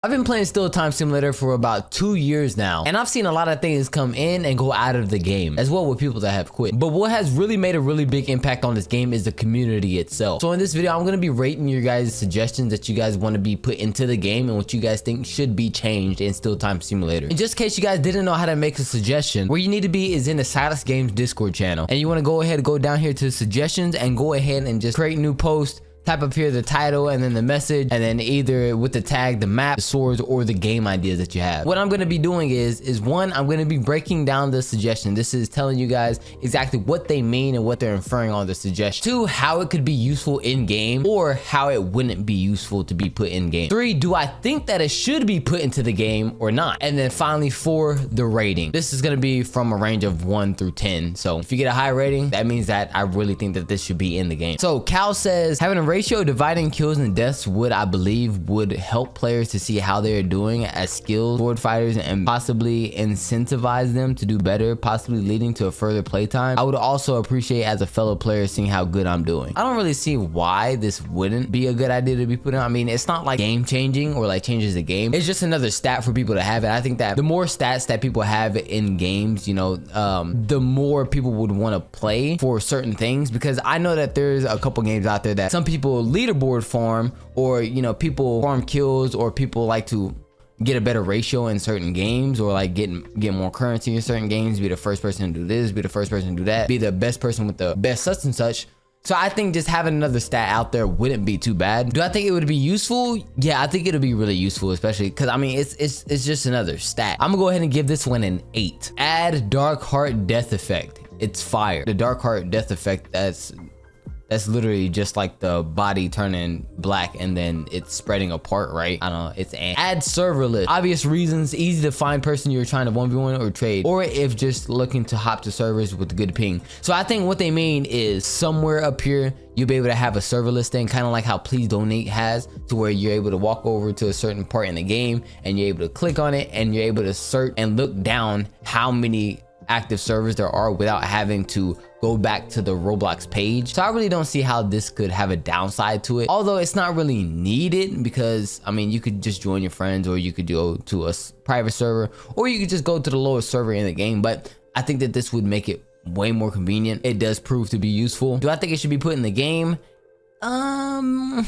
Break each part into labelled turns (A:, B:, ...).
A: I've been playing Still Time Simulator for about 2 years now, and I've seen a lot of things come in and go out of the game, as well with people that have quit. But what has really made a really big impact on this game is the community itself. So in this video, I'm going to be rating your guys' suggestions that you guys want to be put into the game and what you guys think should be changed in Still Time Simulator. And just in case you guys didn't know how to make a suggestion, where you need to be is in the Silas Games Discord channel. And you want to go ahead and go down here to suggestions and go ahead and just create a new post. Type up here the title and then the message, and then either with the tag, the map, the swords, or the game ideas that you have. What I'm going to be doing is one, I'm going to be breaking down the suggestion. This is telling you guys exactly what they mean and what they're inferring on the suggestion. 2, how it could be useful in game or how it wouldn't be useful to be put in game. 3, do I think that it should be put into the game or not? And then finally 4, the rating. This is going to be from a range of 1 through 10. So if you get a high rating, that means that I really think that this should be in the game. So Cal says, having a ratio dividing kills and deaths I believe would help players to see how they're doing as skilled sword fighters and possibly incentivize them to do better, possibly leading to a further playtime. I would also appreciate as a fellow player seeing how good I'm doing. I don't really see why this wouldn't be a good idea to be put in. I mean, it's not like game changing or like changes the game. It's just another stat for people to have. And I think that the more stats that people have in games, you know, the more people would want to play for certain things, because I know that there's a couple games out there that some people leaderboard farm, or you know, people farm kills, or people like to get a better ratio in certain games, or like get more currency in certain games, be the first person to do this, be the first person to do that, be the best person with the best such and such. So I think just having another stat out there wouldn't be too bad. Do I think it would be useful? Yeah, I think it'll be really useful, especially because I mean it's just another stat. I'm gonna go ahead and give this one an 8. Add Dark Heart Death Effect. It's fire. The Dark Heart Death Effect, that's literally just like the body turning black and then it's spreading apart, right? I don't know, it's add serverless. Obvious reasons, easy to find person you're trying to 1v1 or trade, or if just looking to hop to servers with good ping. So I think what they mean is somewhere up here, you'll be able to have a serverless thing, kind of like how Please Donate has, to where you're able to walk over to a certain part in the game and you're able to click on it and you're able to search and look down how many active servers there are without having to go back to the Roblox page. So I really don't see how this could have a downside to it, although it's not really needed, because I mean, you could just join your friends, or you could go to a private server, or you could just go to the lowest server in the game. But I think that this would make it way more convenient. It does prove to be useful. Do I think it should be put in the game?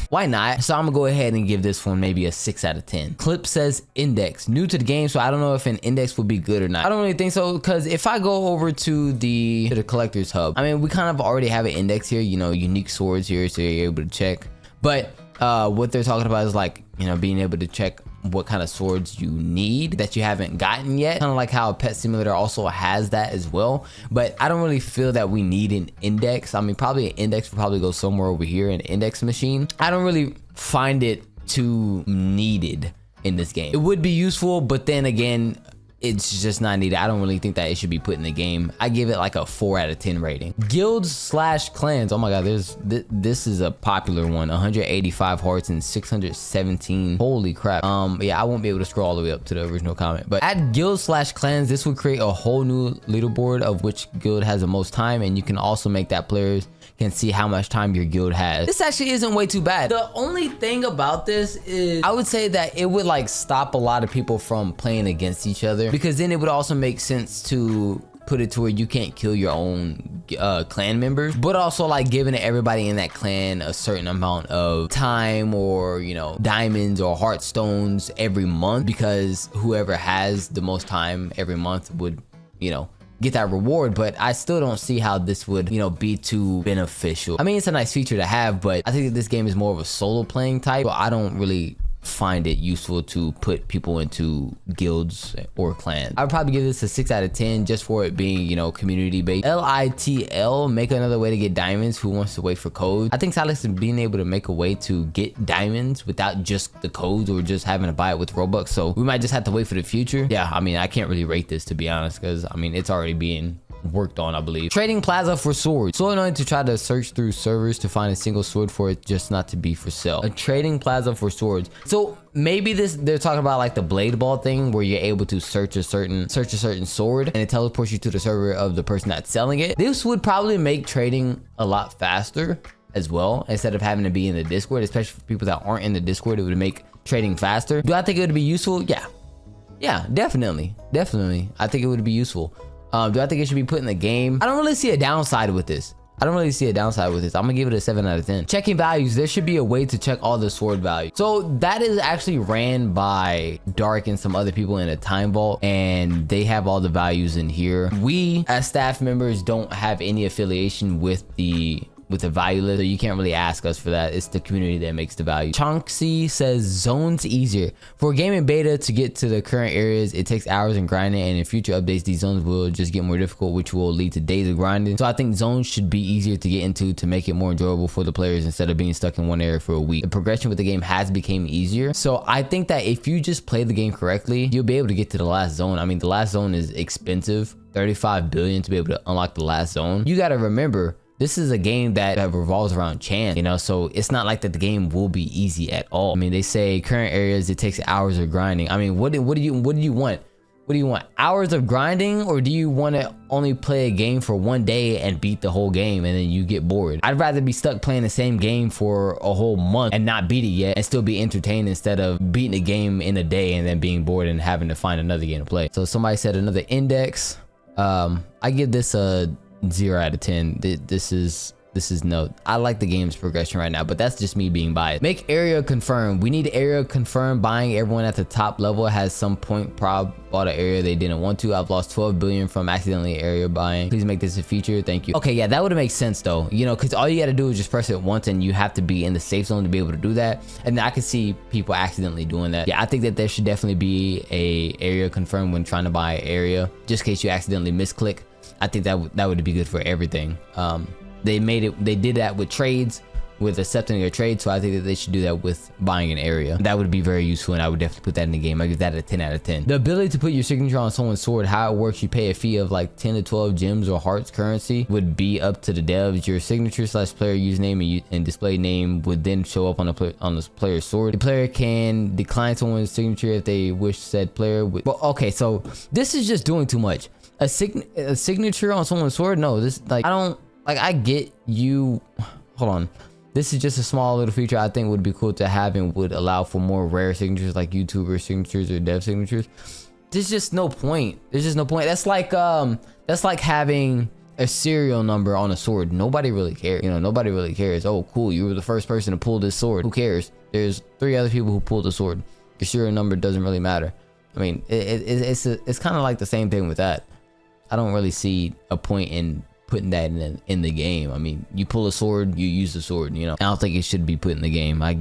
A: Why not? So I'm gonna go ahead and give this one maybe a 6 out of 10. Clip says index, new to the game, so I don't know if an index would be good or not. I don't really think so, because if I go over to the collector's hub, I mean, we kind of already have an index here, you know, unique swords here, so you're able to check. But what they're talking about is like, you know, being able to check what kind of swords you need that you haven't gotten yet, kind of like how Pet Simulator also has that as well. But I don't really feel that we need an index. I mean, probably an index would probably go somewhere over here, an index machine. I don't really find it too needed in this game. It would be useful, but then again, it's just not needed. I don't really think that it should be put in the game. I give it like a 4 out of 10 rating. Guilds/clans. Oh my god, this is a popular one. 185 hearts and 617. Holy crap. Yeah, I won't be able to scroll all the way up to the original comment. But at guilds/clans, this would create a whole new leaderboard of which guild has the most time, and you can also make that players can see how much time your guild has. This actually isn't way too bad. The only thing about this is I would say that it would like stop a lot of people from playing against each other, because then it would also make sense to put it to where you can't kill your own clan members, but also like giving everybody in that clan a certain amount of time, or you know, diamonds or heartstones every month, because whoever has the most time every month would, you know, get that reward. But I still don't see how this would, you know, be too beneficial. I mean, it's a nice feature to have, but I think that this game is more of a solo playing type, so I don't really find it useful to put people into guilds or clans. I would probably give this a 6 out of 10 just for it being, you know, community based. LITL, make another way to get diamonds. Who wants to wait for codes? I think Silas is being able to make a way to get diamonds without just the codes or just having to buy it with Robux, so we might just have to wait for the future. Yeah, I mean, I can't really rate this, to be honest, because I mean, it's already being worked on, I believe. Trading plaza for swords. So annoying to try to search through servers to find a single sword for it just not to be for sale. A trading plaza for swords. So maybe they're talking about like the blade ball thing, where you're able to search a certain sword and it teleports you to the server of the person that's selling it. This would probably make trading a lot faster as well, instead of having to be in the Discord, especially for people that aren't in the Discord. It would make trading faster. Do I think it would be useful? Yeah, definitely. I think it would be useful. Do I think it should be put in the game? I don't really see a downside with this. I'm gonna give it a 7 out of 10. Checking values, there should be a way to check all the sword values. So that is actually ran by Dark and some other people in a time vault, and they have all the values in here. We as staff members don't have any affiliation with the value list, so you can't really ask us for that. It's the community that makes the value. Chonksy says zones easier. For a game in beta to get to the current areas, it takes hours in grinding, and in future updates, these zones will just get more difficult, which will lead to days of grinding. So I think zones should be easier to get into to make it more enjoyable for the players instead of being stuck in one area for a week. The progression with the game has become easier. So I think that if you just play the game correctly, you'll be able to get to the last zone. I mean, the last zone is expensive, 35 billion to be able to unlock the last zone. You got to remember, this is a game that revolves around chance, you know, so it's not like that the game will be easy at all. I mean, they say current areas, it takes hours of grinding. I mean, what do you want? What do you want? Hours of grinding, or do you want to only play a game for one day and beat the whole game and then you get bored? I'd rather be stuck playing the same game for a whole month and not beat it yet and still be entertained instead of beating a game in a day and then being bored and having to find another game to play. So somebody said another index. I give this a 0 out of 10. This is no. I like the game's progression right now, but that's just me being biased. Make area confirm. We need area confirm. Buying everyone at the top level has some point prob bought an area they didn't want to. I've lost 12 billion from accidentally area buying. Please make this a feature. Thank you. Okay, yeah, that would make sense though. You know, because all you got to do is just press it once, and you have to be in the safe zone to be able to do that. And I can see people accidentally doing that. Yeah, I think that there should definitely be a area confirm when trying to buy an area, just in case you accidentally misclick. I think that would be good for everything. They did that with trades, with accepting a trade, so I think that they should do that with buying an area. That would be very useful, and I would definitely put that in the game. I give that a 10 out of 10. The ability to put your signature on someone's sword, how it works, you pay a fee of like 10 to 12 gems or hearts currency, would be up to the devs. Your signature / player username and display name would then show up on the player's sword. The player can decline someone's signature if they wish said player would. Well, okay, so this is just doing too much. A signature on someone's sword? No, this, like, I don't, like, I get you. Hold on. This is just a small little feature I think would be cool to have and would allow for more rare signatures like YouTuber signatures or dev signatures. There's just no point. There's just no point. That's like having a serial number on a sword. Nobody really cares. You know, nobody really cares. Oh, cool. You were the first person to pull this sword. Who cares? There's 3 other people who pulled the sword. Your serial number doesn't really matter. I mean, it's kind of like the same thing with that. I don't really see a point in putting that in the game. I mean, you pull a sword, you use the sword, you know. I don't think it should be put in the game. I'd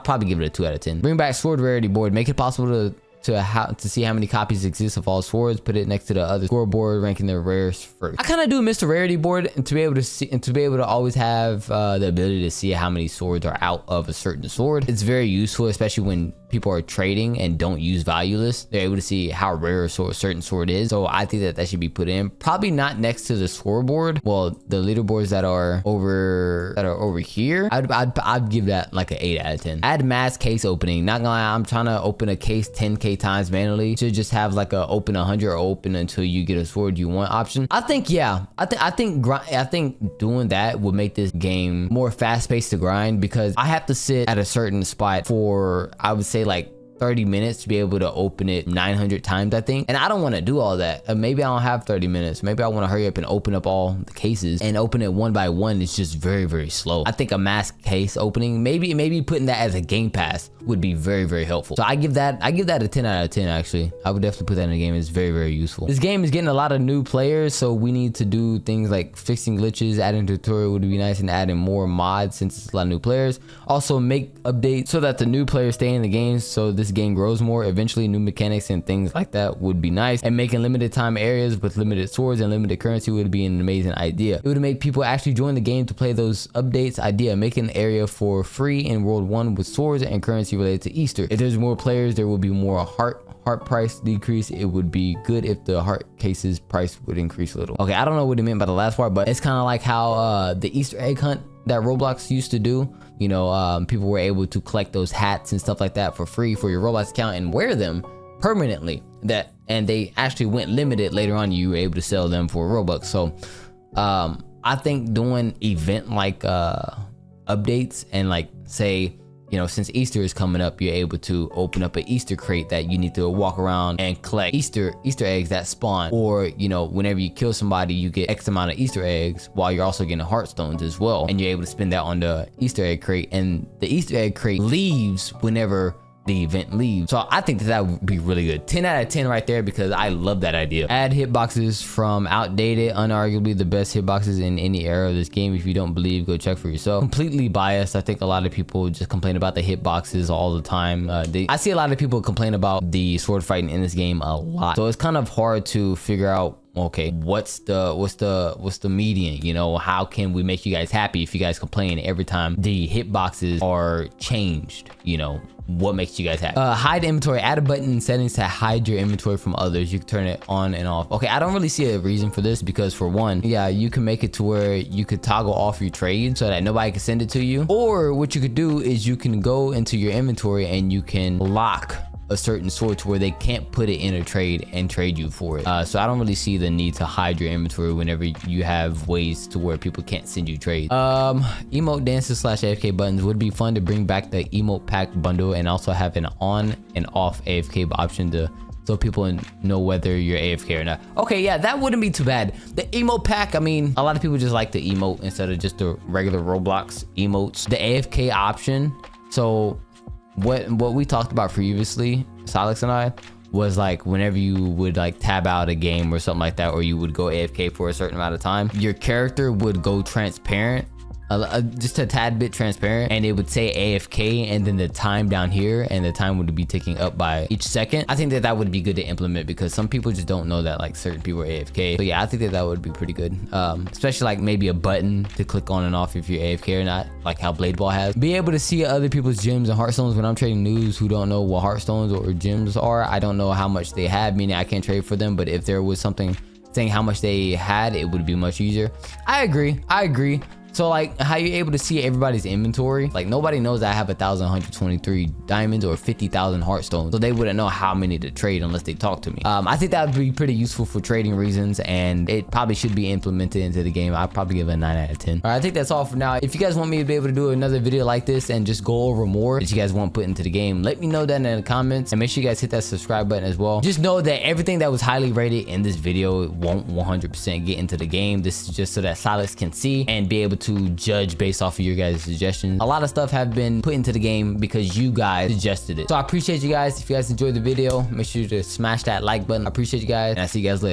A: probably give it a 2 out of 10. Bring back sword rarity board. Make it possible to see how many copies exist of all swords. Put it next to the other scoreboard, ranking the rarest first. I kind of do miss the rarity board, and to be able to see and to be able to always have the ability to see how many swords are out of a certain sword. It's very useful, especially when people are trading and don't use value lists. They're able to see how rare a certain sword is. So I think that should be put in. Probably not next to the scoreboard. Well, the leaderboards that are over here, I'd give that like an 8 out of 10. Add mass case opening. Not gonna lie, I'm trying to open a case 10k times manually. Should just have like a open 100 or open until you get a sword you want option. I think, yeah, I think doing that would make this game more fast paced to grind, because I have to sit at a certain spot for, I would say, like 30 minutes to be able to open it 900 times, I think. And I don't want to do all that. Maybe I don't have 30 minutes. Maybe I want to hurry up and open up all the cases, and open it one by one is just very, very slow. I think a mass case opening, maybe putting that as a game pass would be very, very helpful. So I give that a 10 out of 10 actually. I would definitely put that in the game. It's very, very useful. This game is getting a lot of new players, so we need to do things like fixing glitches, adding tutorial would be nice, and adding more mods since it's a lot of new players. Also make updates so that the new players stay in the game, so this game grows more. Eventually new mechanics and things like that would be nice, and making limited time areas with limited swords and limited currency would be an amazing idea. It would make people actually join the game to play those updates. Idea, make an area for free in World 1 with swords and currency related to Easter. If there's more players, there will be more heart price decrease. It would be good if the heart cases price would increase a little. Okay, I don't know what he meant by the last part, but it's kind of like how the Easter egg hunt that Roblox used to do. You know, people were able to collect those hats and stuff like that for free for your Roblox account and wear them permanently. And they actually went limited later on. You were able to sell them for Robux. So I think doing event like updates, and like say you know, since Easter is coming up, you're able to open up an Easter crate that you need to walk around and collect Easter eggs that spawn. Or, you know, whenever you kill somebody, you get X amount of Easter eggs while you're also getting heartstones as well. And you're able to spend that on the Easter egg crate. And the Easter egg crate leaves whenever the event leaves. So I think that would be really good. 10 out of 10 right there, because I love that idea. Add hitboxes from outdated, unarguably the best hitboxes in any era of this game. If you don't believe, go check for yourself. Completely biased. I think a lot of people just complain about the hitboxes all the time. I see a lot of people complain about the sword fighting in this game a lot. So it's kind of hard to figure out, okay, what's the median? You know, how can we make you guys happy if you guys complain every time the hitboxes are changed? You know, what makes you guys happy? Hide inventory. Add a button in settings to hide your inventory from others. You can turn it on and off. Okay, I don't really see a reason for this, because for one, yeah, you can make it to where you could toggle off your trade so that nobody can send it to you. Or what you could do is you can go into your inventory and you can lock a certain sword to where they can't put it in a trade and trade you for it. So I don't really see the need to hide your inventory whenever you have ways to where people can't send you trades. Emote dances / AFK buttons. Would be fun to bring back the emote pack bundle and also have an on and off AFK option so people know whether you're AFK or not. Okay, yeah, that wouldn't be too bad. The emote pack, I mean, a lot of people just like the emote instead of just the regular Roblox emotes. The AFK option, so what we talked about previously, Salix and I, was like whenever you would like tab out a game or something like that, or you would go AFK for a certain amount of time, your character would go transparent, just a tad bit transparent, and it would say AFK and then the time down here, and the time would be ticking up by each second. I think that would be good to implement, because some people just don't know that like certain people are AFK. So yeah, I think that would be pretty good, especially like maybe a button to click on and off if you're AFK or not, like how Blade Ball has. Be able to see other people's gems and heartstones. When I'm trading noobs who don't know what heartstones or gems are, I don't know how much they have, meaning I can't trade for them, but if there was something saying how much they had, it would be much easier. I agree. So like, how you able to see everybody's inventory? Like, nobody knows that I have 1,123 diamonds or 50,000 heartstones, so they wouldn't know how many to trade unless they talk to me. I think that would be pretty useful for trading reasons, and it probably should be implemented into the game. I'd probably give it a 9 out of 10. All right, I think that's all for now. If you guys want me to be able to do another video like this and just go over more that you guys want put into the game, let me know that in the comments, and make sure you guys hit that subscribe button as well. Just know that everything that was highly rated in this video won't 100% get into the game. This is just so that Silas can see and be able to judge based off of your guys' suggestions. A lot of stuff have been put into the game because you guys suggested it. So I appreciate you guys. If you guys enjoyed the video, make sure to smash that like button. I appreciate you guys, and I'll see you guys later.